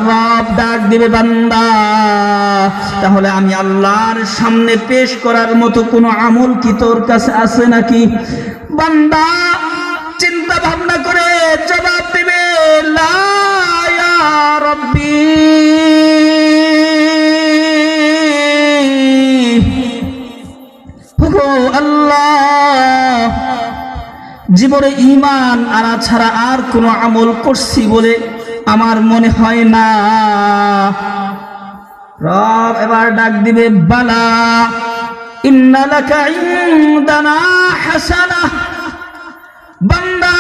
রব ডাক দিবে, বান্দা তাহলে আমি আল্লাহর সামনে পেশ করার মতো কোনো আমল কি তোর কাছে আছে নাকি? বান্দা চিন্তা ভাবনা করে জবাব দিবে, লা ইয়া রাব্বি, আল্লাহ জীবনে ঈমান আনা ছাড়া আর কোনো আমল করছি বলে আমার মনে হয় না। রব এবার ডাক দিবে, বালা ইন্না লাকা ইনদানা হাসানাহ, বান্দা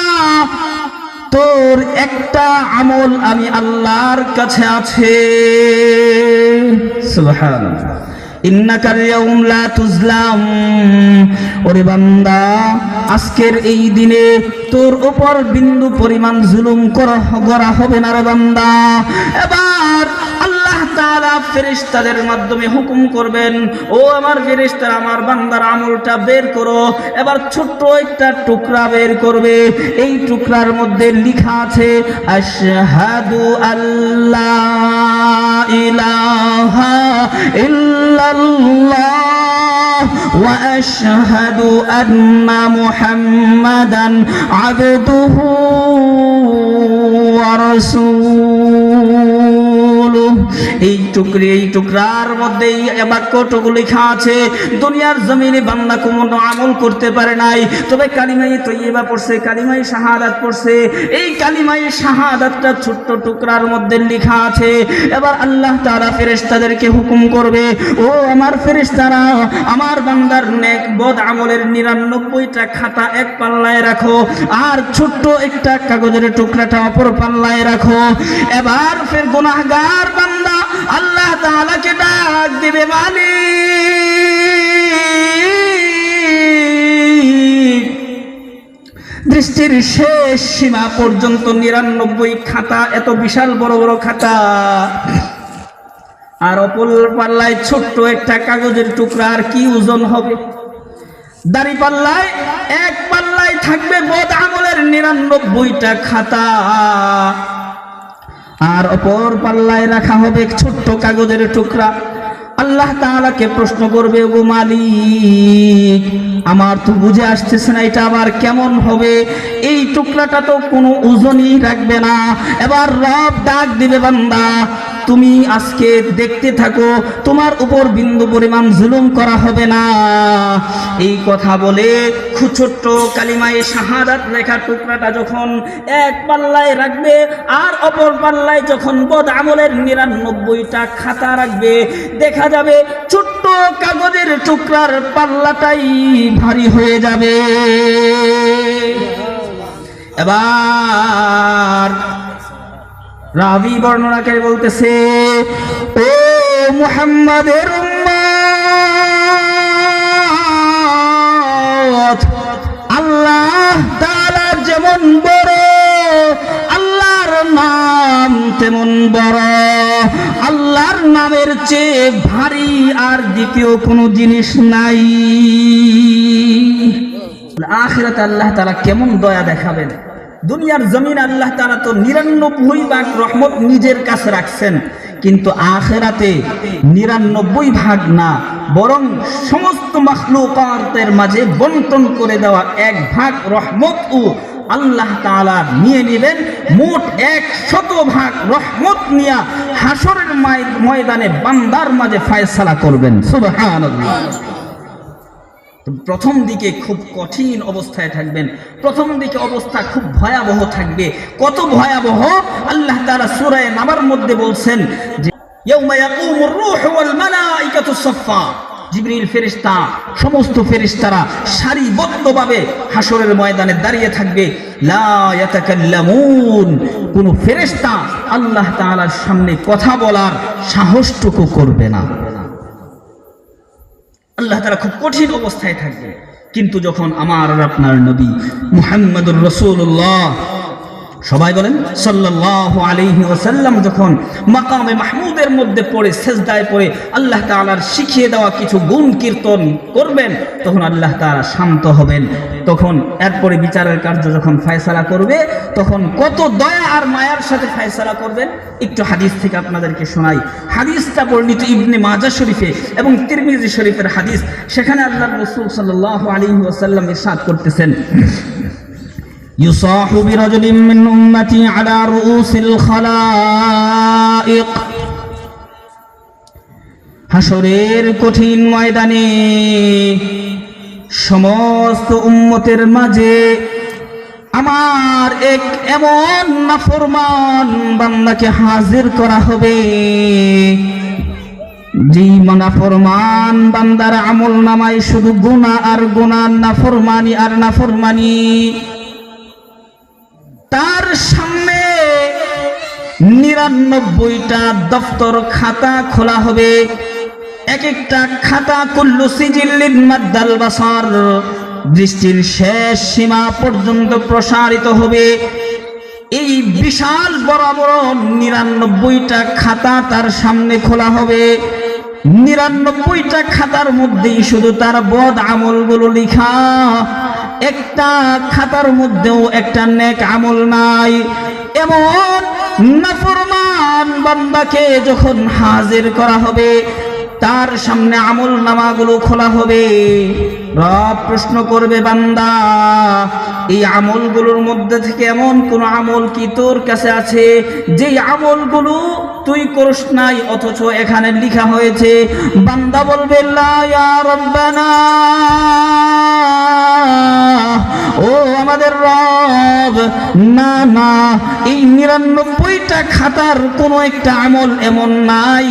তোর একটা আমল আমি আল্লাহর কাছে আছে। সুবহানাল্লাহ। ইন্নাকাল ইয়াউম লা তুজলাম, ওরে বান্দা আজকের এই দিনে তোর উপর বিন্দু পরিমাণ জুলুম করা হবে না রে বান্দা। এবার আল্লাহ তাআলা ফেরেশতাদের মাধ্যমে হুকুম করবেন, ও আমার ফেরেশতারা আমার বান্দার আমলটা বের করো। এবার ছোট্ট একটা টুকরা বের করবে, এই টুকরার মধ্যে লেখা আছে আশহাদু আল্লা ইলাহা ইল্লাল্লাহ ওয়া আশহাদু আন্না মুহাম্মাদান আবদুহু ওয়া রাসূলুহু। এই টুকরার মধ্যে এই বাক্যটুকু লেখা আছে, দুনিয়ার জমিনে বান্দা কোনো আমল করতে পারে নাই, তবে কালিমায়ে তয়্যিবা পড়ছে, কালিমায়ে শাহাদাত পড়ছে। এই কালিমায়ে শাহাদাতটা ছোট্ট টুকরার মধ্যে লেখা আছে। এবার আল্লাহ তাআলা ফেরেশতাদেরকে হুকুম করবে, ও আমার ফেরেশতারা আমার বান্দার নেক বদ আমলের 99টা খাতা এক পাল্লায় রাখো, আর ছোট্ট একটা কাগজের টুকরাটা অপর পাল্লায় রাখো। এবার ফের গুনাহগার বান্দা আল্লাহ তাআলাকে ডাক দিবে, মালিক দৃষ্টির শেষ সীমা পর্যন্ত 99 খাতা, এত বিশাল বড় বড় খাতা, আর অপর পাল্লায় ছোট্ট একটা কাগজের টুকরা, আর কি ওজন হবে? দাড়ি পাল্লায় এক পাল্লায় থাকবে বদ আমলের 99টা খাতা, আর অপর পাল্লায় রাখা হবে ছোট্ট কাগজের টুকরা। আল্লাহ তাআলাকে প্রশ্ন করবে, ও মালিক আমার তো বুঝে আসতেছে না এটা আবার কেমন হবে, এই টুকরাটা তো কোনো ওজনই রাখবে না। এবার রব ডাক দিবে, বান্দা তুমি আজকে দেখতে থাকো, তোমার উপর বিন্দু পরিমাণ জুলুম করা হবে না। এই কথা বলে ছোট্ট কালিমায়ে শাহাদাত লেখা টুকরাটা যখন এক পাল্লায় রাখবে, আর অপর পাল্লায় যখন বদ আমলের 99টা খাতা রাখবে, দেখা যাবে ছোট্ট কাগজের টুকরার পাল্লাটাই ভারী হয়ে যাবে। এবার রাবি বর্ণনাকারী বলতেছে, ও মুহাম্মাদের উম্মত, আল্লাহ তাআলা যেমন বড়, আল্লাহর নাম তেমন বড়, আল্লাহর নামের চেয়ে ভারী আর দ্বিতীয় কোনো জিনিস নাই। আখিরাতে আল্লাহ তাআলা কেমন দয়া দেখাবেন। দুনিয়ার জমিন আল্লাহ তাআলা তো 99 ভাগ রহমত নিজের কাছে রাখছেন, কিন্তু আখিরাতে 99 ভাগ না, বরং সমস্ত মাখলুকাতের মাঝে বন্টন করে দেওয়া 1 ভাগ রহমতও আল্লাহ তাআলা নিয়ে নেবেন। মোট 100 ভাগ রহমত নিয়ে হাসরের ময়দানে বান্দার মাঝে ফয়সালা করবেন। সুবহানাল্লাহ। প্রথম দিকে খুব কঠিন অবস্থায় থাকবেন, প্রথম দিকে অবস্থা খুব ভয়াবহ থাকবে। কত ভয়াবহ আল্লাহ তাআলা সূরা নাবার মধ্যে বলছেন যে ইয়াউমা ইয়াকুমুর রূহু ওয়াল মালাইকাতু সাফফা, জিবরিল ফেরেশতা সমস্ত ফেরেশতারা সারিবদ্ধভাবে হাসরের ময়দানে দাঁড়িয়ে থাকবে। লা ইয়াতাকাল্লামুন, কোন ফেরেশতা আল্লাহ তাআলার সামনে কথা বলার সাহসটুকু করবে না। আল্লাহ তাআলা খুব কঠিন অবস্থায় থাকবে। কিন্তু যখন আমার আর আপনার নবী মুহাম্মদুর রাসূলুল্লাহ সবাই বলেন সাল্লাল্লাহু আলাইহি ওয়াসাল্লাম যখন মাকামে মাহমুদের মধ্যে পড়ে সেজদায় পড়ে আল্লাহ তাআলার শিখিয়ে দেওয়া কিছু গুণ কীর্তন করবেন, তখন আল্লাহ তাআলা শান্ত হবেন। তখন এরপরে বিচারের কার্য যখন ফয়সালা করবে, তখন কত দয়া আর মায়ার সাথে ফয়সালা করবেন। একটু হাদিস থেকে আপনাদেরকে শোনাই। হাদিসটা বর্ণিত ইবনে মাজাহ শরীফে এবং তিরমিজি শরীফের হাদিস। সেখানে আল্লাহর রাসূল সাল্লাল্লাহু আলাইহি ওয়াসাল্লাম ইরশাদ করতেছেন, ইউসাহু বিরাজুলিন মিন উম্মতি আলা রুউসিল খালাইক। হাসরের কঠিন ময়দানে সমস্ত উম্মতের মাঝে আমার এক এমন নাফরমান বান্দাকে হাজির করা হবে, যেই নাফরমান বান্দার আমল নামায় শুধু গুনাহ আর গুনাহ, নাফরমানি আর নাফরমানি। তার সামনে 99টা দফতর খাতা খোলা হবে। এক একটা খাতা কুল্লু সিজিল্লিন মাদ্দাল বাসার, দৃষ্টির শেষ সীমা পর্যন্ত প্রসারিত হবে। এই বিশাল বড় বড় 99টা খাতা তার সামনে খোলা হবে। 99টা খাতার মধ্যেই শুধু তার বদ আমলগুলো লেখা, একটা খাতার মধ্যেও একটা নেক আমল নাই। এমন নাফরমান বান্দাকে যখন হাজির করা হবে, তার সামনে আমল নামাগুলো খোলা হবে। রব প্রশ্ন করবে, বান্দা এই আমলগুলোর মধ্যে থেকে এমন কোন আমল কি তোর কাছে আছে যেই আমলগুলো তুই করিস নাই অথচ এখানে লেখা হয়েছে? বান্দা বলবে, লা ইয়া রাব্বানা, ও আমাদের রব, না না, এই 99টা খাতার কোনো একটা আমল এমন নাই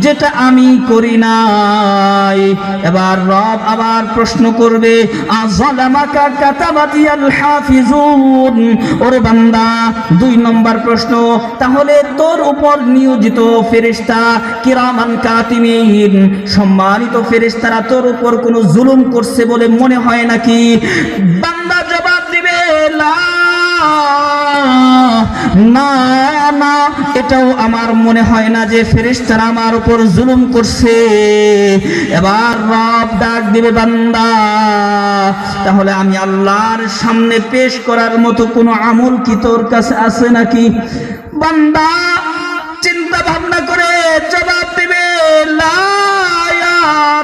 যেটা আমি করি নাই। এবার রব আবার প্রশ্ন করবে, আযালামাকা কাতাবাতিয়াল হাফিজুন। ওরে বান্দা, 2 নম্বর প্রশ্ন, তাহলে তোর উপর নিয়োজিত ফেরেশতা কিরামান কাতিমিন, সম্মানিত ফেরেশতারা তোর উপর কোনো জুলুম করছে বলে মনে হয় নাকি? বান্দা জবাব দিবে, না না, এটাও আমার মনে হয় না যে ফেরেশতারা আমার উপর জুলুম করছে। এবার রব ডাক দিবে, বান্দা তাহলে আমি আল্লাহর সামনে পেশ করার মতো কোনো আমল কি তোর কাছে আছে নাকি? বান্দা চিন্তা ভাবনা করে জবাব দিবে, লা ইয়া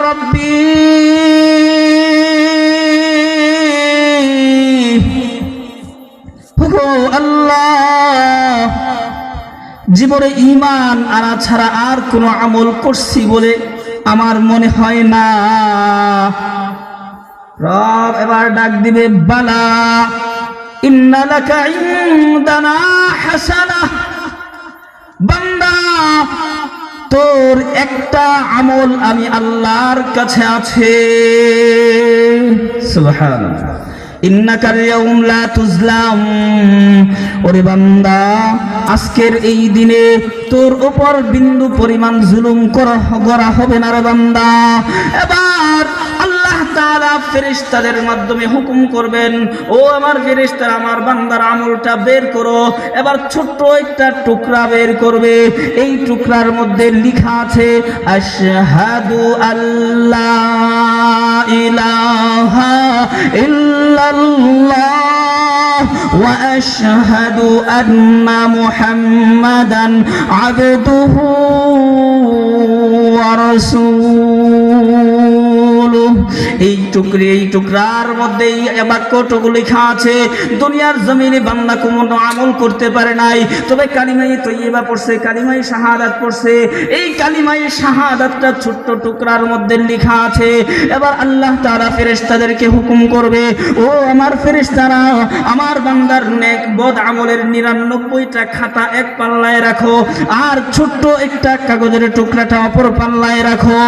রাব্বি, আল্লাহ, জীবনে ঈমান আনা ছাড়া আর কোনো আমল করছি বলে আমার মনে হয় না। রব এবার ডাক দিবে, বালা ইন্না লাকা ইনদানা হাসানাহ। বান্দা তোর একটা আমল আমি আল্লাহর কাছে আছে। সুবহানাল্লাহ। ইন্নাকাল ইয়াউম লা তুজলাম। ওরে বান্দা, আজকের এই দিনে তোর উপর বিন্দু পরিমাণ জুলুম করা হবে না রে বান্দা। এবার আল্লাহ তাআলা ফেরেশতাদের মাধ্যমে হুকুম করবেন, ও আমার ফেরেশতারা, আমার বান্দার আমলটা বের করো। এবার ছোট্ট একটা টুকরা বের করবে। এই টুকরার মধ্যে লেখা আছে, আশহাদু আল্লা ইলাহা ইল্লাল্লাহ ওয়া আশহাদু আন্না মুহাম্মাদান আবদুহু ওয়া রাসূলুহু। এই টুকরার মধ্যে এই বাক্যটুকু লেখা আছে, দুনিয়ার জমিনে বান্দা কোনো আমল করতে পারে নাই, তবে কালিমায়ে তয়্যিবা পড়ছে, কালিমায়ে শাহাদাত পড়ছে। এই কালিমায়ে শাহাদাতটা ছোট্ট টুকরার মধ্যে লেখা আছে। এবার আল্লাহ তাআলা ফেরেশতাদেরকে হুকুম করবে, ও আমার ফেরেশতারা, আমার বান্দার নেক বদ আমলের 99টা খাতা এক পাল্লায় রাখো, আর ছোট্ট একটা কাগজের টুকরাটা অপর পাল্লায় রাখো।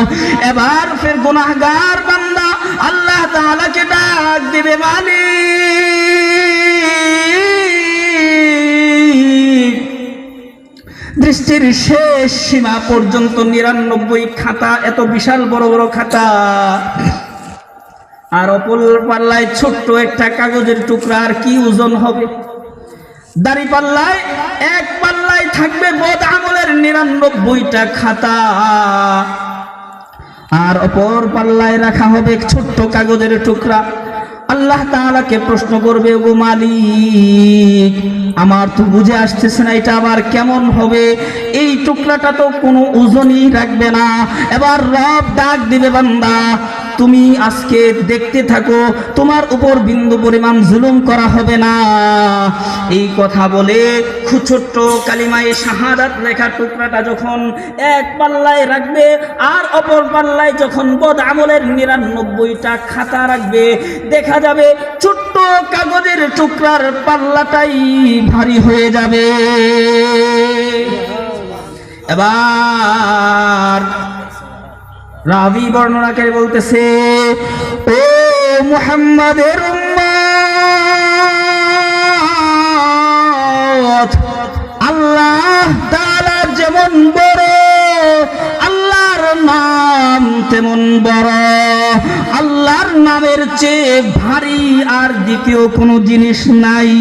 এবার ফের গুনাহগার বান্দা আল্লাহ তাআলাকে ডাক দিবে, মালিক, দৃষ্টির শেষ সীমা পর্যন্ত 99 খাতা, এত বিশাল বড় বড় খাতা, আর অপর পাল্লায় ছোট্ট একটা কাগজের টুকরা, আর কি ওজন হবে? দাড়িপাল্লায় এক পাল্লায় থাকবে বদ আমলের 99টা খাতা, আর অপর পাল্লায় রাখা হবে ছোট্ট কাগজের টুকরা। আল্লাহ তাআলাকে প্রশ্ন করবে, ওগো মালিক, আমার তো বুঝে আসতেছে না এটা আবার কেমন হবে, এই টুকরাটা তো কোনো ওজনই রাখবে না। এবার রব ডাক দিবে, বান্দা তুমি আজকে দেখতে থাকো, তোমার উপর বিন্দু পরিমাণ জুলুম করা হবে না। এই কথা বলে ছোট্ট কালিমায়ে শাহাদাত লেখা টুকরাটা যখন এক পাল্লায় রাখবে আর অপর পাল্লায় যখন বদ আমলের 99টা খাতা রাখবে, দেখা যাবে ছোট্ট কাগজের টুকরার পাল্লাটাই ভারী হয়ে যাবে। এবার রাবি বর্ণনাকারী বলতেছে, ও মুহাম্মাদের উম্মত, আল্লাহ তাআলা যেমন বড়, আল্লাহর নাম তেমন বড়, আল্লাহর নামের চেয়ে ভারী আর দ্বিতীয় কোনো জিনিস নাই।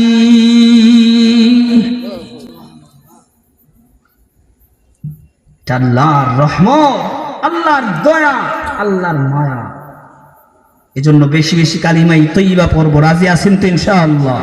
আল্লাহর রহমত, আল্লাহর দয়া, আল্লাহর মায়া। এজন্য বেশি বেশি কালিমাই তৈয়বা পড়ব। রাজি আছেন তো ইনশাআল্লাহ?